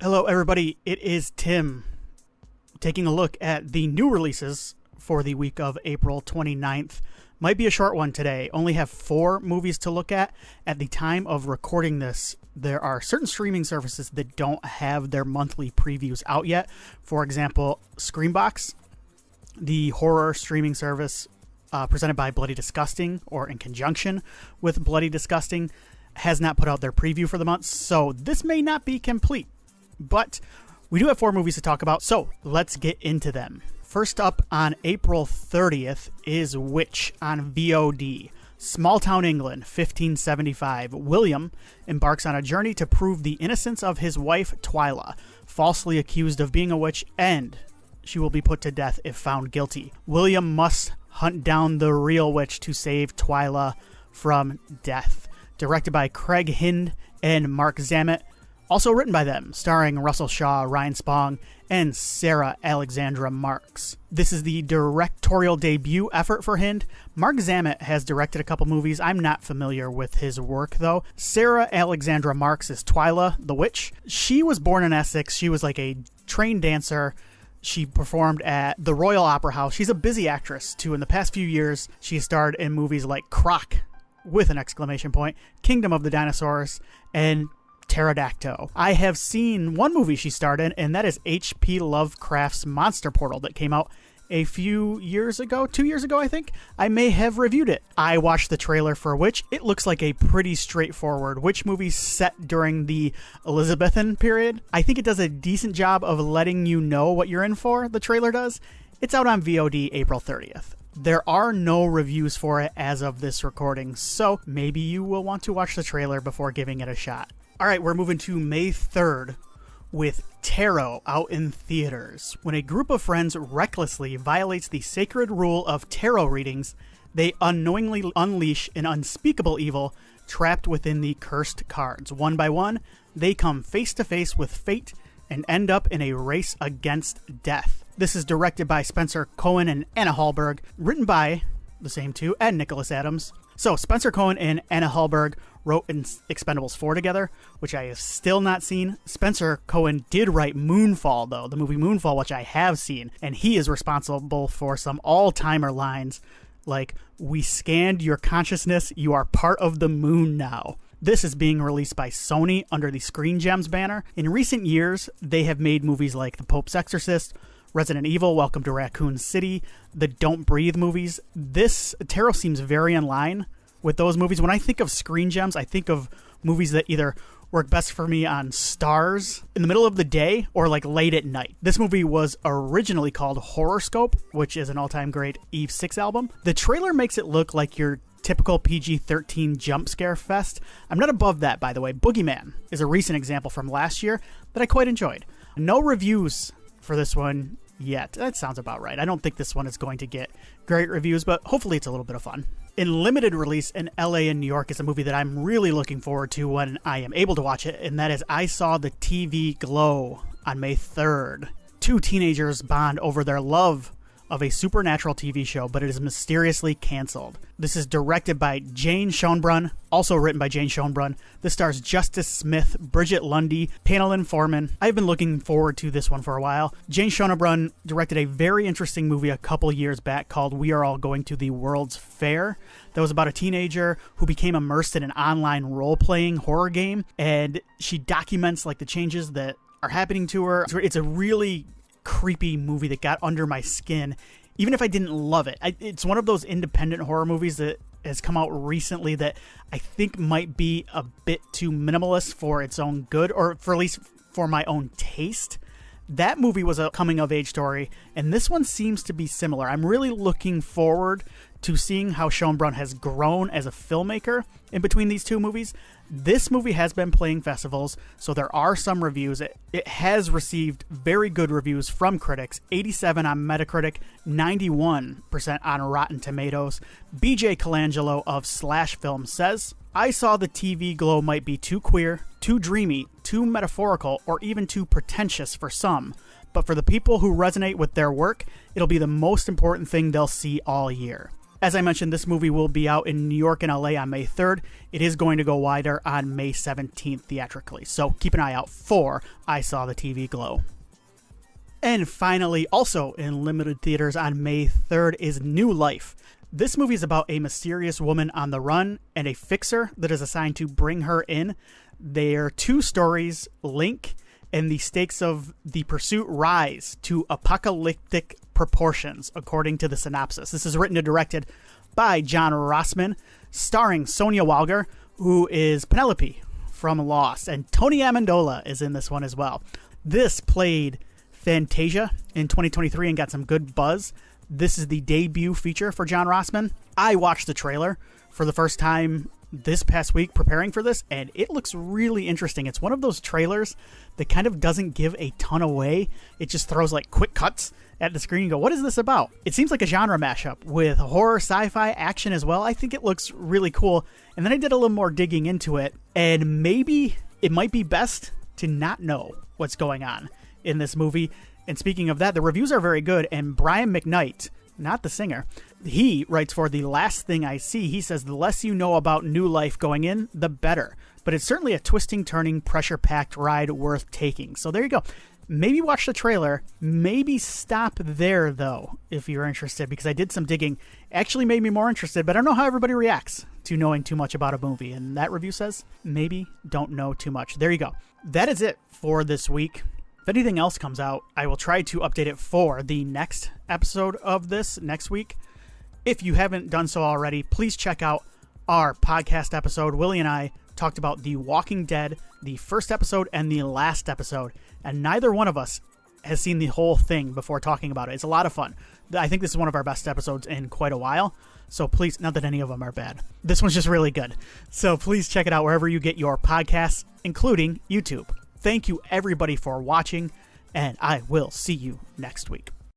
Hello, everybody. It is Tim taking a look at the new releases for the week of April 29th. Might be a short one today. Only have 4 movies to look at the time of recording this. There are certain streaming services that don't have their monthly previews out yet. For example, Screambox, the horror streaming service presented by Bloody Disgusting, or in conjunction with Bloody Disgusting, has not put out their preview for the month, so this may not be complete. But we do have 4 movies to talk about, so let's get into them. First up on April 30th is Witch on VOD. Small town England, 1575. William embarks on a journey to prove the innocence of his wife, Twyla, falsely accused of being a witch, and she will be put to death if found guilty. William must hunt down the real witch to save Twyla from death. Directed by Craig Hind and Mark Zammit. Also written by them, starring Russell Shaw, Ryan Spong, and Sarah Alexandra Marks. This is the directorial debut effort for Hind. Mark Zammit has directed a couple movies. I'm not familiar with his work, though. Sarah Alexandra Marks is Twyla, the witch. She was born in Essex. She was like a trained dancer. She performed at the Royal Opera House. She's a busy actress, too. In the past few years, she starred in movies like Croc, with an exclamation point, Kingdom of the Dinosaurs, and Pterodactyl. I have seen one movie she starred in, and that is H.P. Lovecraft's Monster Portal that came out a few years ago, 2 years ago, I think. I may have reviewed it. I watched the trailer for Witch. It looks like a pretty straightforward witch movie set during the Elizabethan period. I think it does a decent job of letting you know what you're in for, the trailer does. It's out on VOD April 30th. There are no reviews for it as of this recording, so maybe you will want to watch the trailer before giving it a shot. All right, we're moving to May 3rd with Tarot out in theaters. When a group of friends recklessly violates the sacred rule of tarot readings, they unknowingly unleash an unspeakable evil trapped within the cursed cards. One by one, they come face to face with fate and end up in a race against death. This is directed by Spencer Cohen and Anna Hallberg, written by the same two and Nicholas Adams. So Spencer Cohen and Anna Hallberg wrote Expendables 4 together, which I have still not seen. Spencer Cohen did write Moonfall, though, the movie Moonfall, which I have seen, and he is responsible for some all-timer lines like, "We scanned your consciousness, you are part of the moon now." This is being released by Sony under the Screen Gems banner. In recent years, they have made movies like The Pope's Exorcist, Resident Evil, Welcome to Raccoon City, the Don't Breathe movies. This Tarot seems very in line with those movies. When I think of Screen Gems, I think of movies that either work best for me on Stars in the middle of the day or like late at night. This movie was originally called Horoscope, which is an all-time great Eve 6 album. The trailer makes it look like your typical PG-13 jump scare fest. I'm not above that, by the way. Boogeyman is a recent example from last year that I quite enjoyed. No reviews for this one yet. That sounds about right. I don't think this one is going to get great reviews, but hopefully it's a little bit of fun. In limited release in LA and New York is a movie that I'm really looking forward to when I am able to watch it, and that is I Saw the TV Glow on May 3rd. 2 teenagers bond over their love of a supernatural TV show, but it is mysteriously canceled. This is directed by Jane Schoenbrunn, also written by Jane Schoenbrunn. This stars Justice Smith, Bridget Lundy, Panelin Foreman. I've been looking forward to this one for a while. Jane Schoenbrunn directed a very interesting movie a couple years back called We Are All Going to the World's Fair. That was about a teenager who became immersed in an online role-playing horror game, and she documents like the changes that are happening to her. It's a really creepy movie that got under my skin, even if I didn't love it. It's one of those independent horror movies that has come out recently that I think might be a bit too minimalist for its own good, or for at least for my own taste. That movie was a coming-of-age story, and this one seems to be similar. I'm really looking forward to seeing how Schoenbrunn has grown as a filmmaker in between these 2 movies. This movie has been playing festivals, so there are some reviews. It has received very good reviews from critics, 87 on Metacritic, 91% on Rotten Tomatoes. BJ Colangelo of Slash Film says, I Saw the TV Glow might be too queer, too dreamy, too metaphorical, or even too pretentious for some, but for the people who resonate with their work, it'll be the most important thing they'll see all year. As I mentioned, this movie will be out in New York and LA on May 3rd. It is going to go wider on May 17th theatrically, so keep an eye out for I Saw the TV Glow. And finally, also in limited theaters on May 3rd is New Life. This movie is about a mysterious woman on the run and a fixer that is assigned to bring her in. Their two stories link, and the stakes of the pursuit rise to apocalyptic proportions, according to the synopsis. This is written and directed by John Rossman, starring Sonia Walger, who is Penelope from Lost, and Tony Amendola is in this one as well. This played Fantasia in 2023 and got some good buzz. This is the debut feature for John Rossman. I watched the trailer for the first time this past week preparing for this, and it looks really interesting. It's one of those trailers that kind of doesn't give a ton away. It just throws like quick cuts at the screen and go, what is this about? It seems like a genre mashup with horror, sci-fi, action as well. I think it looks really cool. And then I did a little more digging into it, and maybe it might be best to not know what's going on in this movie. And speaking of that, the reviews are very good, and Brian McKnight, not the singer, he writes for The Last Thing I See. He says, the less you know about New Life going in, the better. But it's certainly a twisting, turning, pressure-packed ride worth taking. So there you go. Maybe watch the trailer. Maybe stop there, though, if you're interested, because I did some digging. Actually made me more interested, but I don't know how everybody reacts to knowing too much about a movie. And that review says, maybe don't know too much. There you go. That is it for this week. If anything else comes out, I will try to update it for the next episode of this next week. If you haven't done so already, please check out our podcast episode. Willie and I talked about The Walking Dead, the first episode and the last episode, and neither one of us has seen the whole thing before talking about it. It's a lot of fun. I think this is one of our best episodes in quite a while, so please, not that any of them are bad. This one's just really good. So please check it out wherever you get your podcasts, including YouTube. Thank you everybody for watching, and I will see you next week.